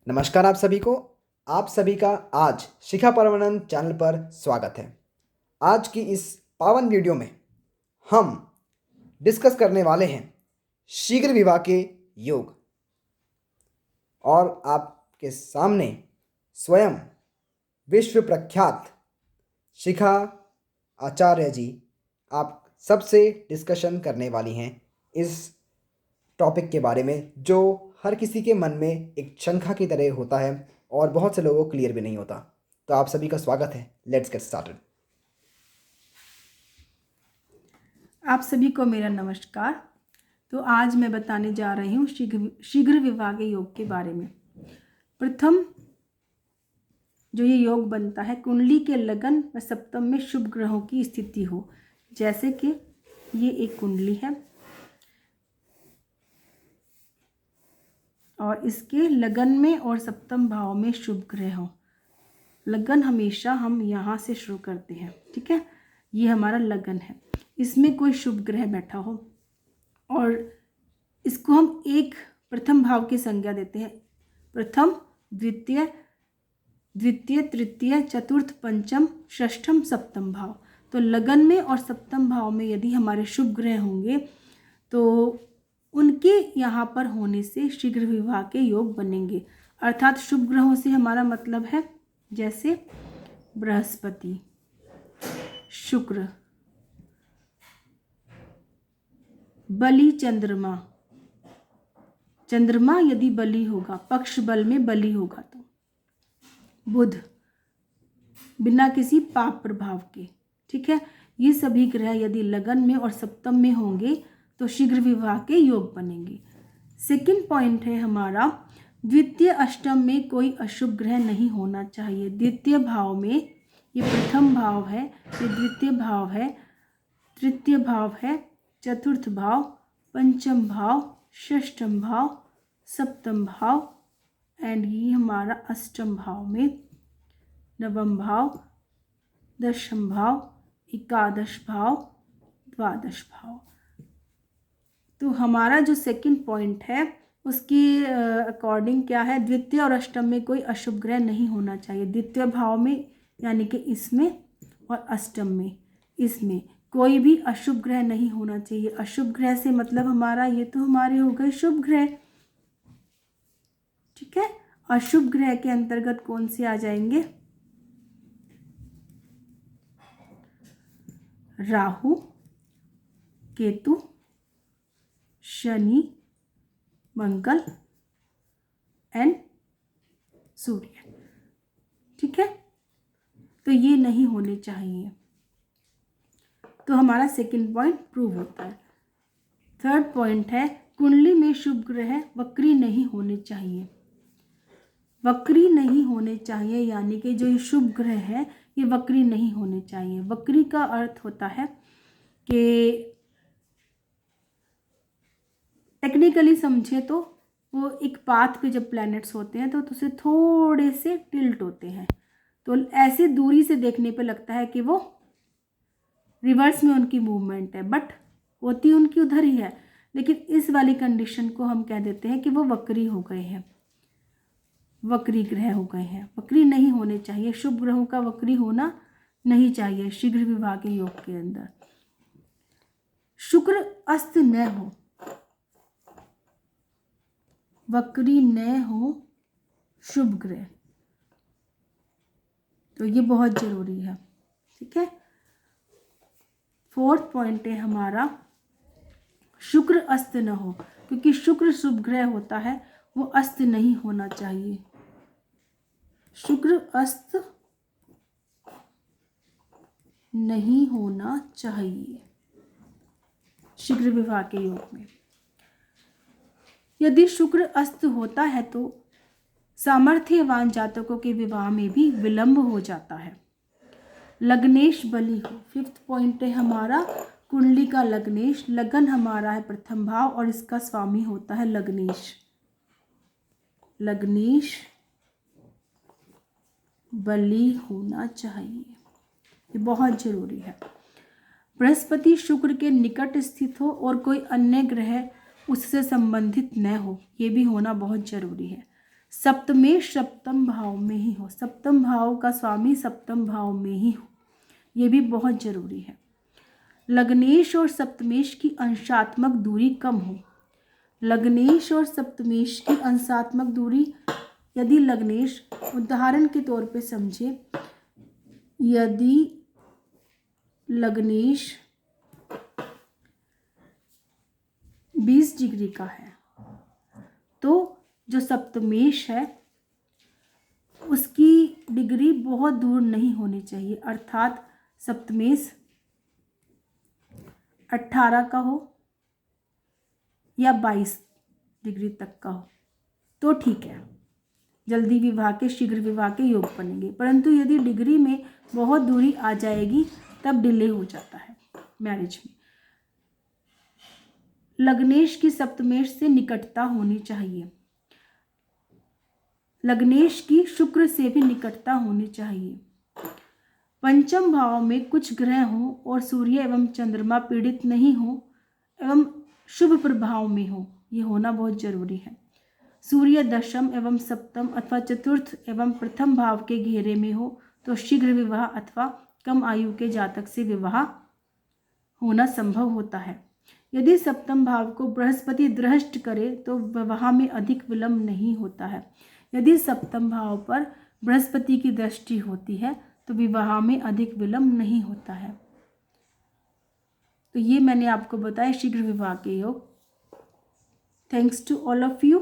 नमस्कार आप सभी का आज शिखा परमानंद चैनल पर स्वागत है। आज की इस पावन वीडियो में हम डिस्कस करने वाले हैं शीघ्र विवाह के योग और आपके सामने स्वयं विश्व प्रख्यात शिखा आचार्य जी आप सबसे डिस्कशन करने वाली हैं इस टॉपिक के बारे में, जो हर किसी के मन में एक शंका की तरह होता है और बहुत से लोगों को क्लियर भी नहीं होता। तो आप सभी का स्वागत है। Let's get started. आप सभी को मेरा नमस्कार। तो आज मैं बताने जा रही हूँ शीघ्र विवाह के योग के बारे में। प्रथम जो ये योग बनता है, कुंडली के लगन व सप्तम में शुभ ग्रहों की स्थिति हो। जैसे कि ये एक कुंडली है और इसके लगन में और सप्तम भाव में शुभ ग्रह हो। लगन हमेशा हम यहाँ से शुरू करते हैं, ठीक है। ये हमारा लगन है, इसमें कोई शुभ ग्रह बैठा हो और इसको हम एक प्रथम भाव की संज्ञा देते हैं। प्रथम, द्वितीय, तृतीय, चतुर्थ, पंचम, षष्ठम, सप्तम भाव। तो लगन में और सप्तम भाव में यदि हमारे शुभ ग्रह होंगे तो उनके यहाँ पर होने से शीघ्र विवाह के योग बनेंगे। अर्थात शुभ ग्रहों से हमारा मतलब है जैसे बृहस्पति, शुक्र, बलि, चंद्रमा यदि बलि होगा, पक्ष बल में बलि होगा तो बुध, बिना किसी पाप प्रभाव के, ठीक है। ये सभी ग्रह यदि लगन में और सप्तम में होंगे तो शीघ्र विवाह के योग बनेंगे। सेकंड पॉइंट है हमारा, द्वितीय अष्टम में कोई अशुभ ग्रह नहीं होना चाहिए। द्वितीय भाव में, ये प्रथम भाव है, ये द्वितीय भाव है, तृतीय भाव है, चतुर्थ भाव, पंचम भाव, षष्ठम भाव, सप्तम भाव एंड ये हमारा अष्टम भाव में, नवम भाव, दशम भाव, एकादश भाव, द्वादश भाव। तो हमारा जो सेकंड पॉइंट है उसके अकॉर्डिंग क्या है, द्वितीय और अष्टम में कोई अशुभ ग्रह नहीं होना चाहिए। द्वितीय भाव में यानी कि इसमें और अष्टम में इसमें कोई भी अशुभ ग्रह नहीं होना चाहिए। अशुभ ग्रह से मतलब हमारा ये तो हमारे हो गए शुभ ग्रह, ठीक है। अशुभ ग्रह के अंतर्गत कौन से आ जाएंगे, राहु, केतु, शनि, मंगल एंड सूर्य, ठीक है। तो ये नहीं होने चाहिए, तो हमारा सेकंड पॉइंट प्रूव होता है। थर्ड पॉइंट है, कुंडली में शुभ ग्रह वक्री नहीं होने चाहिए। वक्री नहीं होने चाहिए यानी कि जो ये शुभ ग्रह है ये वक्री नहीं होने चाहिए। वक्री का अर्थ होता है कि टेक्निकली समझे तो वो एक पाथ पे जब प्लैनेट्स होते हैं तो उसे थोड़े से टिल्ट होते हैं, तो ऐसे दूरी से देखने पे लगता है कि वो रिवर्स में उनकी मूवमेंट है, बट होती उनकी उधर ही है। लेकिन इस वाली कंडीशन को हम कह देते हैं कि वो वक्री हो गए हैं, वक्री ग्रह हो गए हैं। वक्री नहीं होने चाहिए, शुभ ग्रहों का वक्री होना नहीं चाहिए शीघ्र विवाह के योग के अंदर। शुक्र अस्त न हो, वक्री न हो शुभ ग्रह, तो ये बहुत जरूरी है, ठीक है। फोर्थ पॉइंट है हमारा, शुक्र अस्त न हो, क्योंकि शुक्र शुभ ग्रह होता है, वो अस्त नहीं होना चाहिए। शुक्र अस्त नहीं होना चाहिए शीघ्र विवाह के योग में। यदि शुक्र अस्त होता है तो सामर्थ्यवान जातकों के विवाह में भी विलंब हो जाता है। लग्नेश बलि हो, फिफ्थ पॉइंट है हमारा, कुंडली का लग्नेश, लगन हमारा है प्रथम भाव और इसका स्वामी होता है लग्नेश। लग्नेश बलि होना चाहिए, ये बहुत जरूरी है। बृहस्पति शुक्र के निकट स्थित हो और कोई अन्य ग्रह उससे संबंधित न हो, ये भी होना बहुत जरूरी है। सप्तमेश सप्तम भाव में ही हो, सप्तम भाव का स्वामी सप्तम भाव में ही हो, ये भी बहुत जरूरी है। लग्नेश और सप्तमेश की अंशात्मक दूरी कम हो। लग्नेश और सप्तमेश की अंशात्मक दूरी, यदि लग्नेश, उदाहरण के तौर पे समझे, यदि लग्नेश 20 डिग्री का है तो जो सप्तमेश है उसकी डिग्री बहुत दूर नहीं होनी चाहिए, अर्थात सप्तमेश 18 का हो या 22 डिग्री तक का हो तो ठीक है, जल्दी विवाह के, शीघ्र विवाह के योग बनेंगे। परंतु यदि डिग्री में बहुत दूरी आ जाएगी तब डिले हो जाता है मैरिज में। लग्नेश की सप्तमेश से निकटता होनी चाहिए। लग्नेश की शुक्र से भी निकटता होनी चाहिए। पंचम भाव में कुछ ग्रह हो और सूर्य एवं चंद्रमा पीड़ित नहीं हो एवं शुभ प्रभाव में हो, ये होना बहुत जरूरी है। सूर्य दशम एवं सप्तम अथवा चतुर्थ एवं प्रथम भाव के घेरे में हो तो शीघ्र विवाह अथवा कम आयु के जातक से विवाह होना संभव होता है। यदि सप्तम भाव को बृहस्पति दृष्ट करे तो विवाह में अधिक विलंब नहीं होता है। यदि सप्तम भाव पर बृहस्पति की दृष्टि होती है तो विवाह में अधिक विलंब नहीं होता है। तो ये मैंने आपको बताया शीघ्र विवाह के योग। Thanks to all of you.